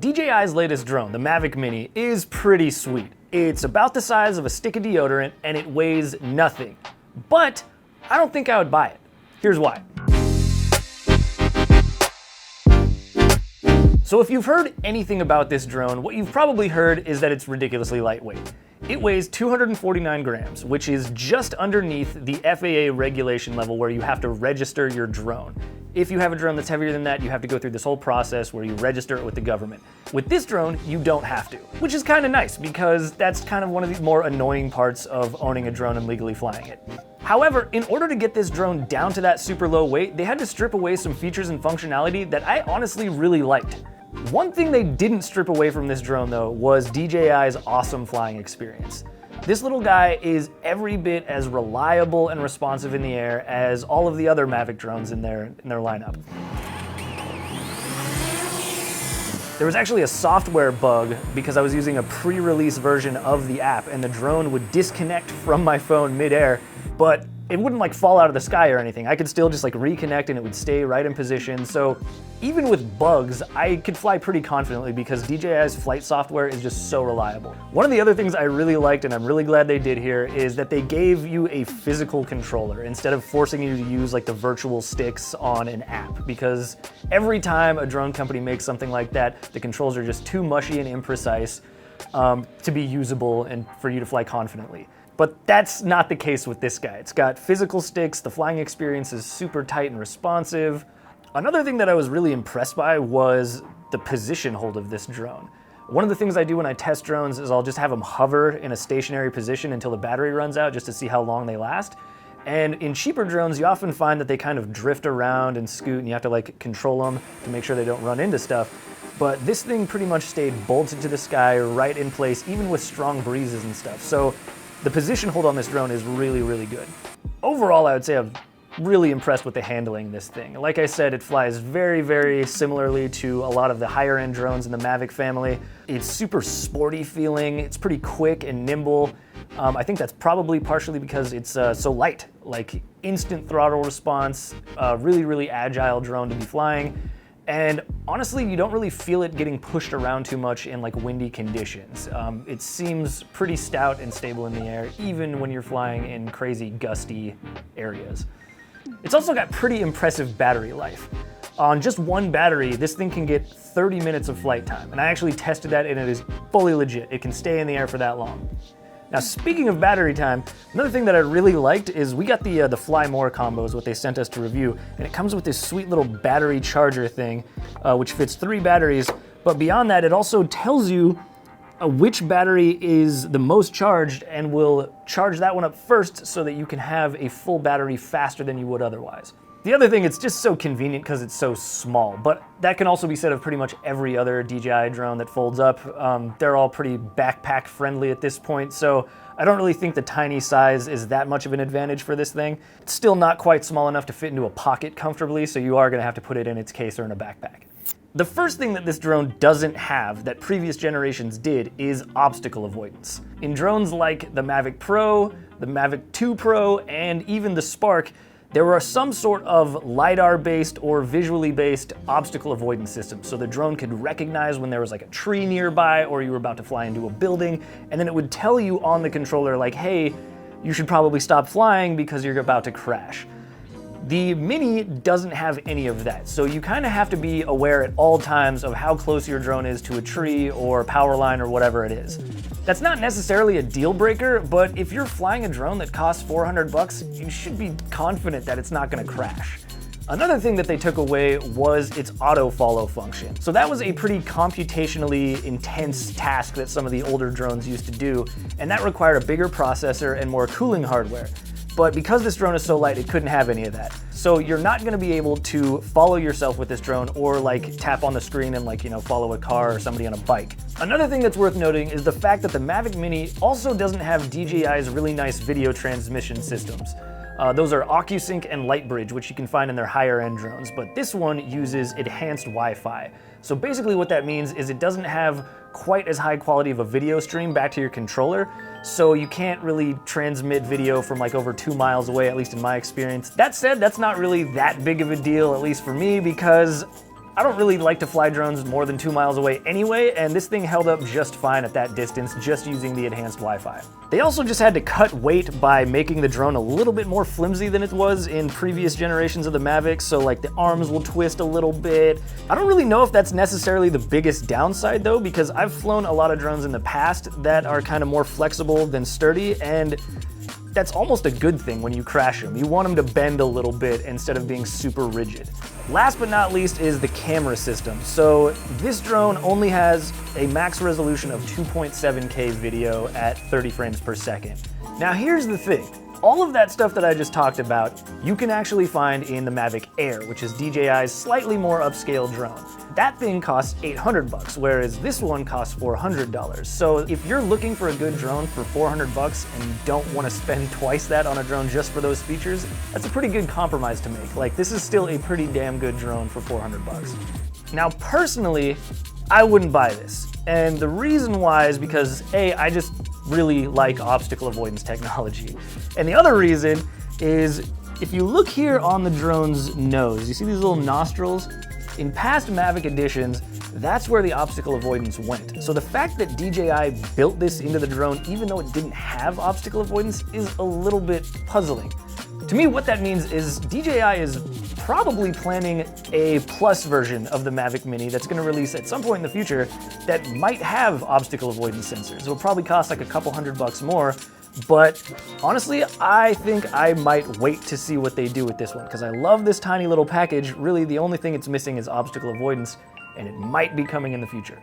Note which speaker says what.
Speaker 1: DJI's latest drone, the Mavic Mini, is pretty sweet. It's about the size of a stick of deodorant and it weighs nothing. But I don't think I would buy it. Here's why. So if you've heard anything about this drone, what you've probably heard is that it's ridiculously lightweight. It weighs 249 grams, which is just underneath the FAA regulation level where you have to register your drone. If you have a drone that's heavier than that, you have to go through this whole process where you register it with the government. With this drone, you don't have to, which is kind of nice because that's kind of one of the more annoying parts of owning a drone and legally flying it. However, in order to get this drone down to that super low weight, they had to strip away some features and functionality that I honestly really liked. One thing they didn't strip away from this drone though was DJI's awesome flying experience. This little guy is every bit as reliable and responsive in the air as all of the other Mavic drones in their lineup. There was actually a software bug because I was using a pre-release version of the app and the drone would disconnect from my phone mid-air, but it wouldn't like fall out of the sky or anything. I could still just like reconnect and it would stay right in position. So even with bugs, I could fly pretty confidently because DJI's flight software is just so reliable. One of the other things I really liked, and I'm really glad they did here, is that they gave you a physical controller instead of forcing you to use like the virtual sticks on an app, because every time a drone company makes something like that, the controls are just too mushy and imprecise to be usable and for you to fly confidently. But that's not the case with this guy. It's got physical sticks, the flying experience is super tight and responsive. Another thing that I was really impressed by was the position hold of this drone. One of the things I do when I test drones is I'll just have them hover in a stationary position until the battery runs out just to see how long they last. And in cheaper drones, you often find that they kind of drift around and scoot and you have to like control them to make sure they don't run into stuff. But this thing pretty much stayed bolted to the sky right in place, even with strong breezes and stuff. So the position hold on this drone is really, really good. Overall, I would say I'm really impressed with the handling of this thing. Like I said, it flies very, very similarly to a lot of the higher end drones in the Mavic family. It's super sporty feeling, it's pretty quick and nimble. I think that's probably partially because it's so light, like instant throttle response, really, really agile drone to be flying. And honestly, you don't really feel it getting pushed around too much in like windy conditions. It seems pretty stout and stable in the air, even when you're flying in crazy gusty areas. It's also got pretty impressive battery life. On just one battery, this thing can get 30 minutes of flight time, and I actually tested that and it is fully legit. It can stay in the air for that long. Now, speaking of battery time, another thing that I really liked is we got the Fly More combo is what they sent us to review, and it comes with this sweet little battery charger thing, which fits 3 batteries, but beyond that, it also tells you which battery is the most charged and will charge that one up first so that you can have a full battery faster than you would otherwise. The other thing, it's just so convenient because it's so small, but that can also be said of pretty much every other DJI drone that folds up. They're all pretty backpack friendly at this point, so I don't really think the tiny size is that much of an advantage for this thing. It's still not quite small enough to fit into a pocket comfortably, so you are going to have to put it in its case or in a backpack. The first thing that this drone doesn't have that previous generations did is obstacle avoidance. In drones like the Mavic Pro, the Mavic 2 Pro, and even the Spark, there were some sort of LiDAR-based or visually-based obstacle avoidance system, so the drone could recognize when there was like a tree nearby or you were about to fly into a building, and then it would tell you on the controller like, hey, you should probably stop flying because you're about to crash. The Mini doesn't have any of that, so you kind of have to be aware at all times of how close your drone is to a tree or power line or whatever it is. That's not necessarily a deal breaker, but if you're flying a drone that costs $400, you should be confident that it's not going to crash. Another thing that they took away was its auto follow function. So that was a pretty computationally intense task that some of the older drones used to do, and that required a bigger processor and more cooling hardware. But because this drone is so light, it couldn't have any of that. So you're not going to be able to follow yourself with this drone or like tap on the screen and like, follow a car or somebody on a bike. Another thing that's worth noting is the fact that the Mavic Mini also doesn't have DJI's really nice video transmission systems. Those are OcuSync and Lightbridge, which you can find in their higher end drones, but this one uses enhanced Wi-Fi. So basically what that means is it doesn't have quite as high quality of a video stream back to your controller, so you can't really transmit video from like over 2 miles away, at least in my experience. That said, that's not really that big of a deal, at least for me, because I don't really like to fly drones more than 2 miles away anyway, and this thing held up just fine at that distance just using the enhanced Wi-Fi. They also just had to cut weight by making the drone a little bit more flimsy than it was in previous generations of the Mavic, so like the arms will twist a little bit. I don't really know if that's necessarily the biggest downside though, because I've flown a lot of drones in the past that are kind of more flexible than sturdy, and that's almost a good thing when you crash them. You want them to bend a little bit instead of being super rigid. Last but not least is the camera system. So this drone only has a max resolution of 2.7K video at 30 frames per second. Now here's the thing. All of that stuff that I just talked about, you can actually find in the Mavic Air, which is DJI's slightly more upscale drone. That thing costs $800, whereas this one costs $400. So if you're looking for a good drone for $400 and you don't want to spend twice that on a drone just for those features, that's a pretty good compromise to make. Like, this is still a pretty damn good drone for $400. Now, personally, I wouldn't buy this. And the reason why is because A, I just really like obstacle avoidance technology. And the other reason is if you look here on the drone's nose, you see these little nostrils? In past Mavic editions, that's where the obstacle avoidance went. So the fact that DJI built this into the drone, even though it didn't have obstacle avoidance, is a little bit puzzling. To me, what that means is DJI is probably planning a plus version of the Mavic Mini that's going to release at some point in the future that might have obstacle avoidance sensors. It'll probably cost like a couple $100 more, but honestly, I think I might wait to see what they do with this one because I love this tiny little package. Really, the only thing it's missing is obstacle avoidance, and it might be coming in the future.